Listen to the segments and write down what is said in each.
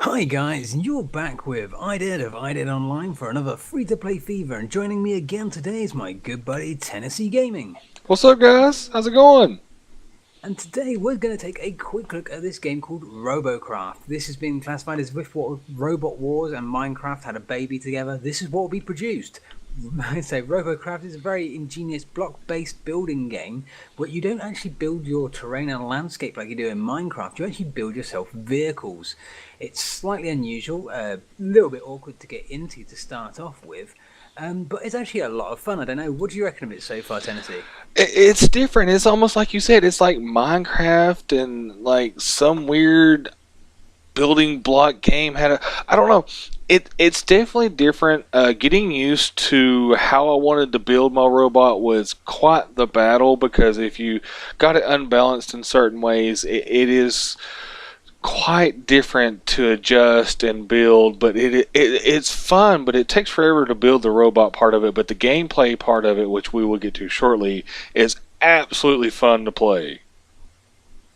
Hi guys, you're back with IDED of IDEDOnline for another free-to-play fever, and joining me again today is my good buddy Tennessee Gaming. What's up, guys? How's it going? And today we're going to take a quick look at this game called Robocraft. This has been classified as if what Robot Wars and Minecraft had a baby together, this is what will be produced. So Robocraft is a very ingenious block-based building game, but you don't actually build your terrain and landscape like you do in Minecraft. You actually build yourself vehicles. It's slightly unusual, a little bit awkward to get into to start off with, but it's actually a lot of fun. I don't know, what do you reckon of it so far, Tennessee? It's different. It's almost like you said. It's like Minecraft and like some weird building block game had a. I don't know. It's definitely different. Getting used to how I wanted to build my robot was quite the battle because if you got it unbalanced in certain ways, it is quite different to adjust and build, but it's fun, but it takes forever to build the robot part of it, but the gameplay part of it, which we will get to shortly, is absolutely fun to play.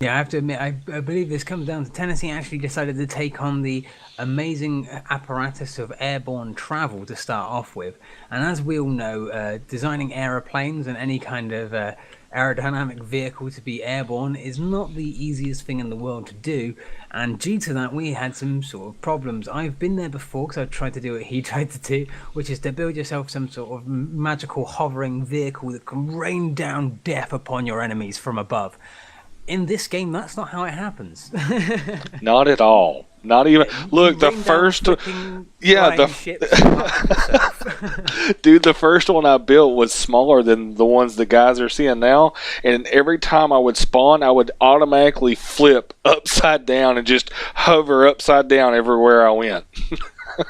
Yeah, I have to admit, I believe this comes down to Tennessee actually decided to take on the amazing apparatus of airborne travel to start off with. And as we all know, designing aeroplanes and any kind of aerodynamic vehicle to be airborne is not the easiest thing in the world to do. And due to that, we had some sort of problems. I've been there before because I tried to do what he tried to do, which is to build yourself some sort of magical hovering vehicle that can rain down death upon your enemies from above. In this game, that's not how it happens. Not at all. Not even. You Look, the rain down first. flipping Yeah, flying ships above yourself. dude, the first one I built was smaller than the ones the guys are seeing now, and every time I would spawn, I would automatically flip upside down and just hover upside down everywhere I went.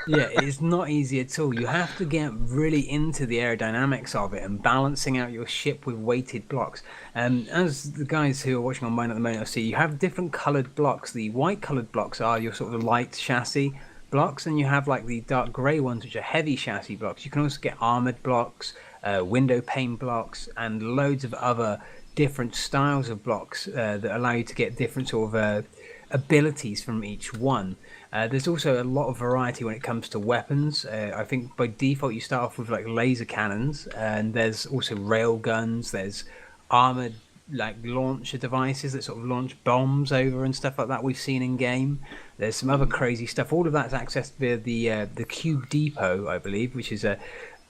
Yeah, it's not easy at all. You have to get really into the aerodynamics of it and balancing out your ship with weighted blocks. As the guys who are watching on mine at the moment will see, you have different coloured blocks. The white coloured blocks are your sort of light chassis blocks, and you have like the dark grey ones, which are heavy chassis blocks. You can also get armoured blocks, window pane blocks, and loads of other different styles of blocks that allow you to get different sort of abilities from each one. There's also a lot of variety when it comes to weapons. I think by default you start off with like laser cannons, and there's also rail guns. There's armored like launcher devices that sort of launch bombs over and stuff like that we've seen in game. There's some other crazy stuff. All of that's accessed via the Cube Depot, I believe, which is a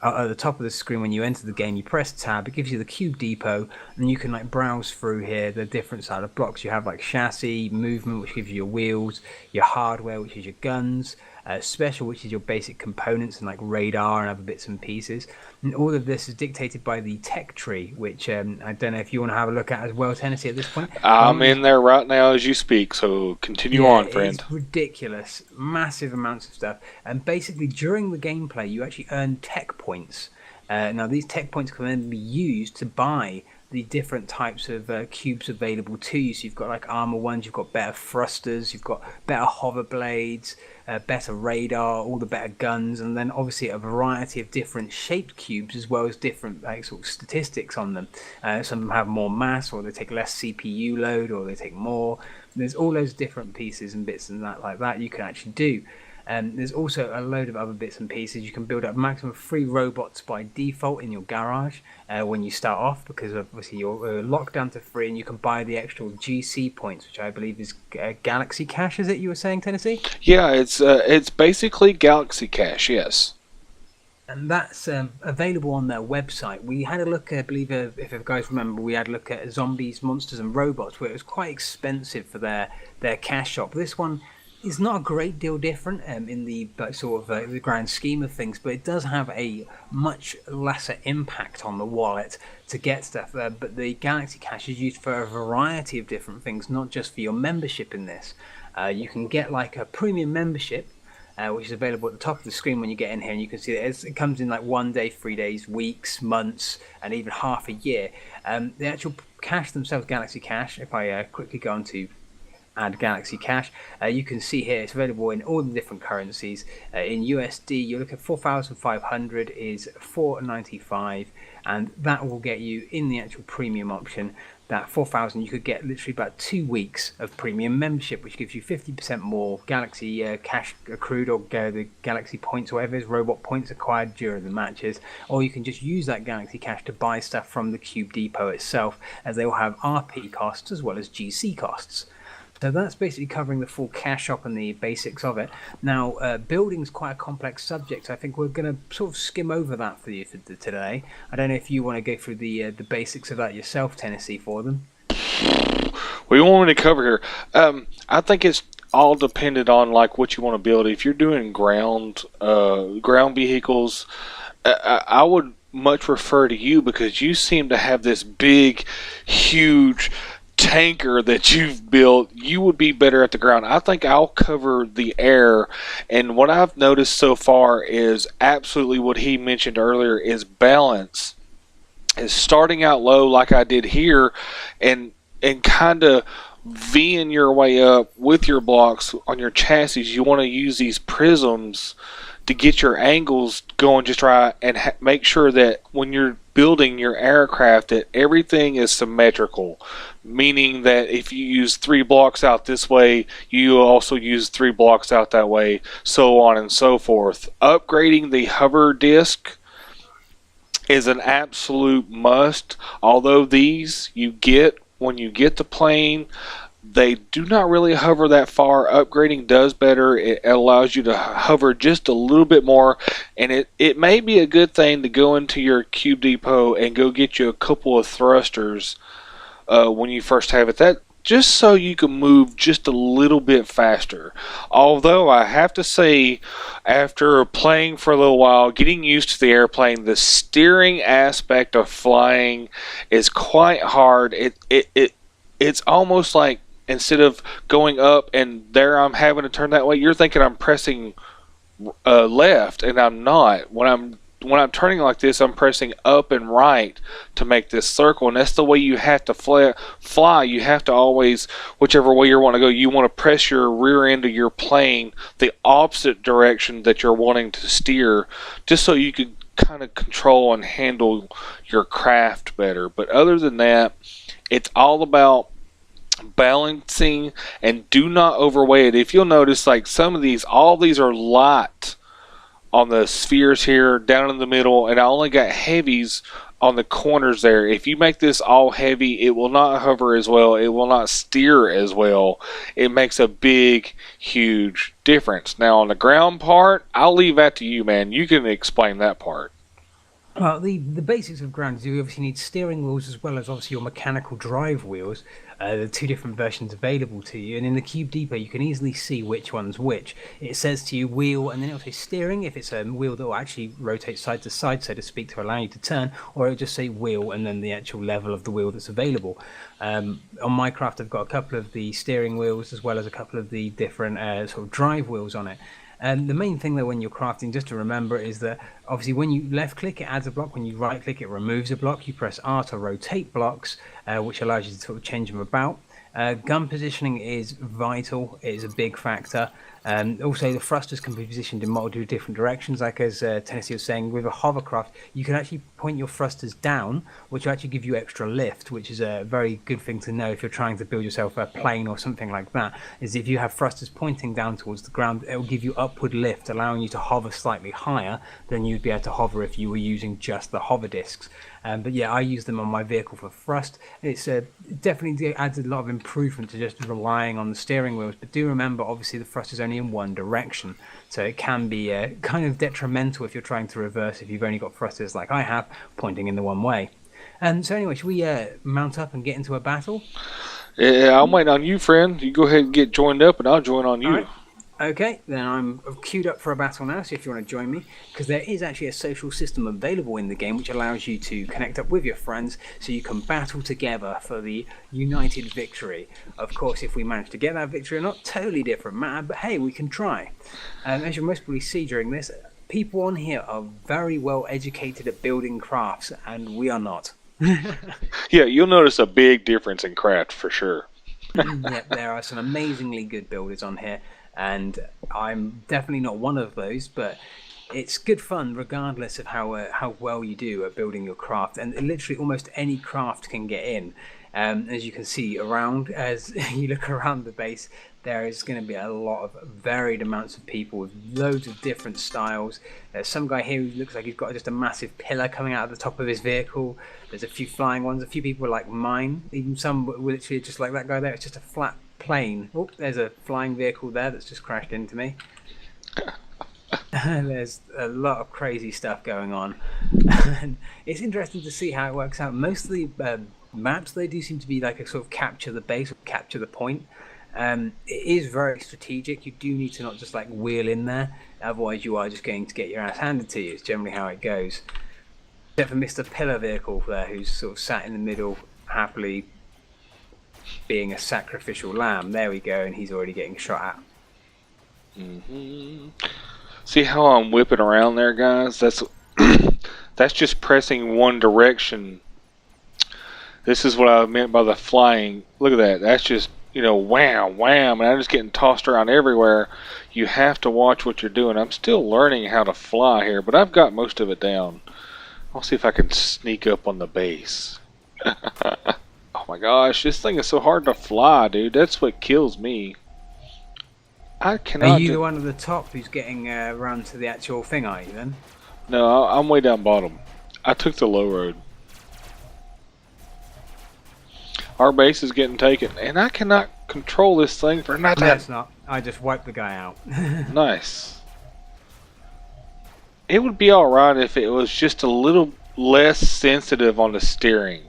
at the top of the screen when you enter the game. You press tab, it gives you the Cube Depot, and you can like browse through here the different side of blocks. You have like chassis, movement, which gives you your wheels, your hardware, which is your guns, special, which is your basic components and like radar and other bits and pieces. And all of this is dictated by the tech tree, which I don't know if you want to have a look at as well, Tennessee, at this point. I'm in there right now as you speak, so continue Yeah, on, friend. it's ridiculous. Massive amounts of stuff. And basically, during the gameplay, you actually earn tech points. Now, these tech points can then be used to buy the different types of cubes available to you. So you've got like armor ones, you've got better thrusters, you've got better hover blades, better radar, all the better guns, and then obviously a variety of different shaped cubes as well as different like sort of statistics on them. Some of them have more mass, or they take less CPU load, or they take more. There's all those different pieces and bits and that like that you can actually do. There's also a load of other bits and pieces. You can build up a maximum of 3 robots by default in your garage when you start off, because obviously you're locked down to 3, and you can buy the actual GC points, which I believe is Galaxy Cash, is it you were saying, Tennessee? Yeah, it's basically Galaxy Cash, yes. And that's available on their website. We had a look, I believe, if you guys remember, we had a look at Zombies, Monsters and Robots, where it was quite expensive for their cash shop. This one is not a great deal different in the sort of the grand scheme of things, but it does have a much lesser impact on the wallet to get stuff. But the Galaxy Cash is used for a variety of different things, not just for your membership in this. You can get like a premium membership, which is available at the top of the screen when you get in here, and you can see that it comes in like 1 day, 3 days, weeks, months, and even half a year. The actual cash themselves, Galaxy Cash, if I quickly go on to add Galaxy Cash, you can see here it's available in all the different currencies. In USD, you look at 4,500 is 4.95, and that will get you in the actual premium option that 4,000, you could get literally about 2 weeks of premium membership, which gives you 50% more Galaxy cash accrued, or the Galaxy points, or whatever it is, robot points acquired during the matches. Or you can just use that Galaxy cash to buy stuff from the Cube Depot itself, as they will have RP costs as well as GC costs. So that's basically covering the full cash shop and the basics of it. Now, building's quite a complex subject. I think we're going to sort of skim over that for you today. I don't know if you want to go through the basics of that yourself, Tennessee, for them. We want to cover here. I think it's all dependent on like what you want to build. If you're doing ground vehicles, I would much refer to you, because you seem to have this big, huge tanker that you've built. You would be better at the ground. I think I'll cover the air, and what I've noticed so far is absolutely what he mentioned earlier is balance. Is starting out low like I did here, and kind of V'ing your way up with your blocks on your chassis. You want to use these prisms to get your angles going just right, and make sure that when you're building your aircraft that everything is symmetrical, meaning that if you use 3 blocks out this way, you also use 3 blocks out that way, so on and so forth. Upgrading the hover disc is an absolute must. Although these you get when you get the plane, they do not really hover that far. Upgrading does better. It allows you to hover just a little bit more, and it may be a good thing to go into your Cube Depot and go get you a couple of thrusters when you first have it. That just so you can move just a little bit faster. Although I have to say, after playing for a little while, getting used to the airplane, the steering aspect of flying is quite hard. It's almost like, instead of going up and there I'm having to turn that way, you're thinking I'm pressing left, and I'm not. When I'm turning like this, I'm pressing up and right to make this circle, and that's the way you have to fly. You have to always, whichever way you want to go, you want to press your rear end of your plane the opposite direction that you're wanting to steer, just so you can kind of control and handle your craft better. But other than that, it's all about balancing, and do not overweigh it. If you'll notice, like some of these, all these are light on the spheres here down in the middle, and I only got heavies on the corners there. If you make this all heavy, it will not hover as well, it will not steer as well. It makes a big, huge difference. Now on the ground part, I'll leave that to you, man. You can explain that part. Well, the basics of ground is you obviously need steering wheels as well as obviously your mechanical drive wheels. The 2 different versions available to you, and in the Cube Depot you can easily see which one's which. It says to you wheel, and then it'll say steering if it's a wheel that will actually rotate side to side, so to speak, to allow you to turn, or it'll just say wheel and then the actual level of the wheel that's available. On my craft I've got a couple of the steering wheels as well as a couple of the different sort of drive wheels on it. And the main thing though when you're crafting, just to remember, is that obviously when you left click it adds a block, when you right click it removes a block. You press R to rotate blocks, which allows you to sort of change them about. Gun positioning is vital, it is a big factor. Also the thrusters can be positioned in multiple different directions, like as Tennessee was saying, with a hovercraft you can actually point your thrusters down, which will actually give you extra lift, which is a very good thing to know if you're trying to build yourself a plane or something like that. Is if you have thrusters pointing down towards the ground, it will give you upward lift, allowing you to hover slightly higher than you'd be able to hover if you were using just the hover discs. But yeah, I use them on my vehicle for thrust. It's definitely adds a lot of improvement to just relying on the steering wheels. But do remember, obviously, the thrust is only in one direction, so it can be kind of detrimental if you're trying to reverse if you've only got thrusters like I have pointing in the one way. So anyway, should we mount up and get into a battle? Yeah, I'm waiting on you, friend. You go ahead and get joined up, and I'll join on you. All right. Okay, then I'm queued up for a battle now, so if you want to join me, because there is actually a social system available in the game which allows you to connect up with your friends so you can battle together for the united victory. Of course, if we manage to get that victory or not, totally different matter, but hey, we can try. As you'll most probably see during this, people on here are very well educated at building crafts, and we are not. Yeah, you'll notice a big difference in craft for sure. Yep, there are some amazingly good builders on here, and I'm definitely not one of those, but it's good fun regardless of how well you do at building your craft, and literally almost any craft can get in. As you can see around, as you look around the base, there is going to be a lot of varied amounts of people with loads of different styles. There's some guy here who looks like he's got just a massive pillar coming out of the top of his vehicle. There's a few flying ones, a few people like mine, even some literally just like that guy there. It's just a flat plane. Oh, there's a flying vehicle there that's just crashed into me. There's a lot of crazy stuff going on. And it's interesting to see how it works out. Most of the maps, they do seem to be like a sort of capture the base or capture the point. It is very strategic. You do need to not just like wheel in there, otherwise you are just going to get your ass handed to you. It's generally how it goes. Except for Mr. Pillar Vehicle there, who's sort of sat in the middle, happily being a sacrificial lamb. There we go, and he's already getting shot at. Mm-hmm. See how I'm whipping around there, guys? That's that's just pressing one direction. This is what I meant by the flying. Look at that. That's just, wham, wham, and I'm just getting tossed around everywhere. You have to watch what you're doing. I'm still learning how to fly here, but I've got most of it down. I'll see if I can sneak up on the base. Oh my gosh, this thing is so hard to fly, dude. That's what kills me. I cannot. Are you the one at the top who's getting around to the actual thing, are you then? No, I'm way down bottom. I took the low road. Our base is getting taken, and I cannot control this thing for nothing. That's not. I just wiped the guy out. Nice. It would be alright if it was just a little less sensitive on the steering.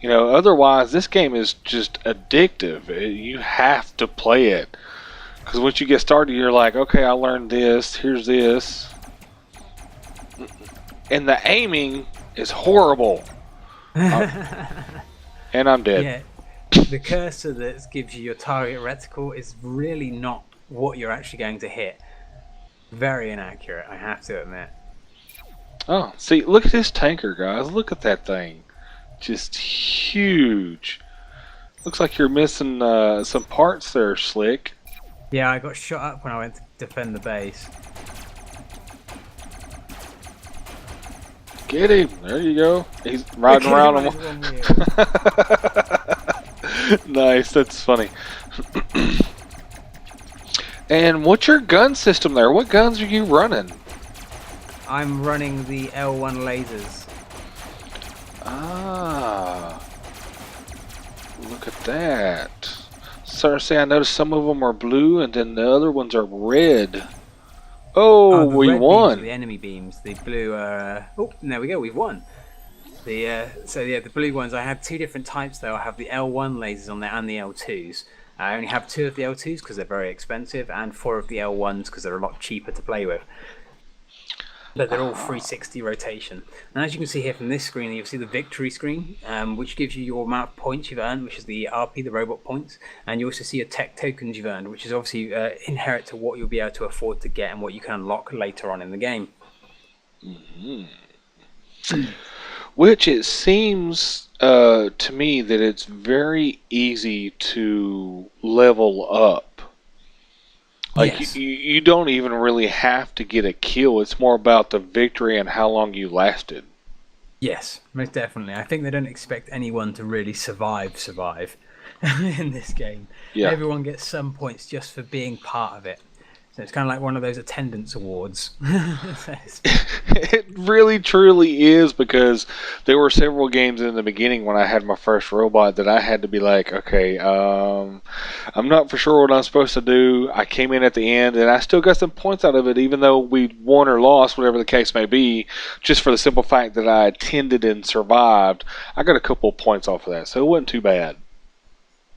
Otherwise this game is just addictive. You have to play it. Because once you get started, you're like, okay, I learned this, here's this. And the aiming is horrible. And I'm dead. Yeah, the cursor that gives you your target reticle is really not what you're actually going to hit. Very inaccurate, I have to admit. Oh, see, look at this tanker, guys. Look at that thing. Just huge. Looks like you're missing some parts there, Slick. Yeah, I got shot up when I went to defend the base. Get him! There you go. He's riding around on one. Nice, that's funny. And what's your gun system there? What guns are you running? I'm running the L1 lasers. Ah, look at that. Say, I noticed some of them are blue and then the other ones are red. Oh, the we red won. Beams are the enemy beams. The blue are... oh, there we go, we've won. The blue ones, I had two different types though. I have the L1 lasers on there and the L2s. I only have 2 of the L2s because they're very expensive, and 4 of the L1s because they're a lot cheaper to play with. But they're all 360 rotation. And as you can see here from this screen, you'll see the victory screen, which gives you your amount of points you've earned, which is the RP, the robot points. And you also see your tech tokens you've earned, which is obviously inherent to what you'll be able to afford to get and what you can unlock later on in the game. Mm-hmm. Which it seems to me that it's very easy to level up. Like, yes. you don't even really have to get a kill. It's more about the victory and how long you lasted. Yes, most definitely. I think they don't expect anyone to really survive in this game. Yeah. Everyone gets some points just for being part of it. So it's kind of like one of those attendance awards. It really truly is, because there were several games in the beginning when I had my first robot that I had to be like, okay, I'm not for sure what I'm supposed to do. I came in at the end and I still got some points out of it, even though we won or lost, whatever the case may be, just for the simple fact that I attended and survived. I got a couple of points off of that, so it wasn't too bad.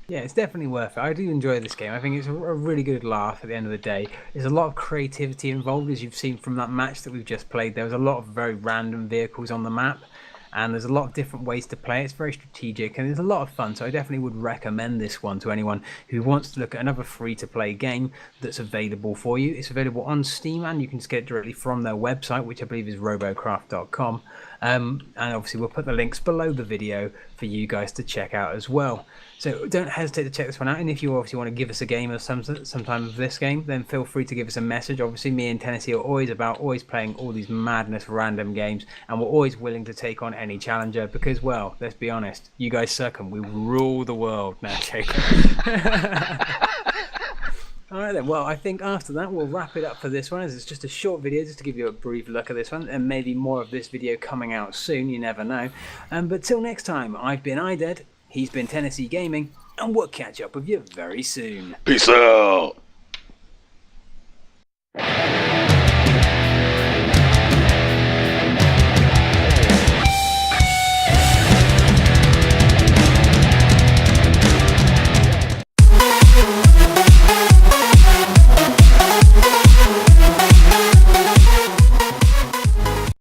Yeah, it's definitely worth it. I do enjoy this game. I think it's a really good laugh at the end of the day. There's a lot of creativity involved, as you've seen from that match that we've just played. There was a lot of very random vehicles on the map, and there's a lot of different ways to play. It's very strategic, and it's a lot of fun, so I definitely would recommend this one to anyone who wants to look at another free-to-play game that's available for you. It's available on Steam, and you can just get it directly from their website, which I believe is robocraft.com. And obviously we'll put the links below the video for you guys to check out as well. So don't hesitate to check this one out, and if you obviously want to give us a game of sometime of this game, then feel free to give us a message. Obviously me and Tennessee are always playing all these madness random games, and we're always willing to take on any challenger because, well, let's be honest, you guys suck and we rule the world. Now, Jacob. Alright then, well, I think after that we'll wrap it up for this one, as it's just a short video just to give you a brief look at this one, and maybe more of this video coming out soon, you never know. But till next time, I've been IDED, he's been Tennessee Gaming, and we'll catch up with you very soon. Peace out.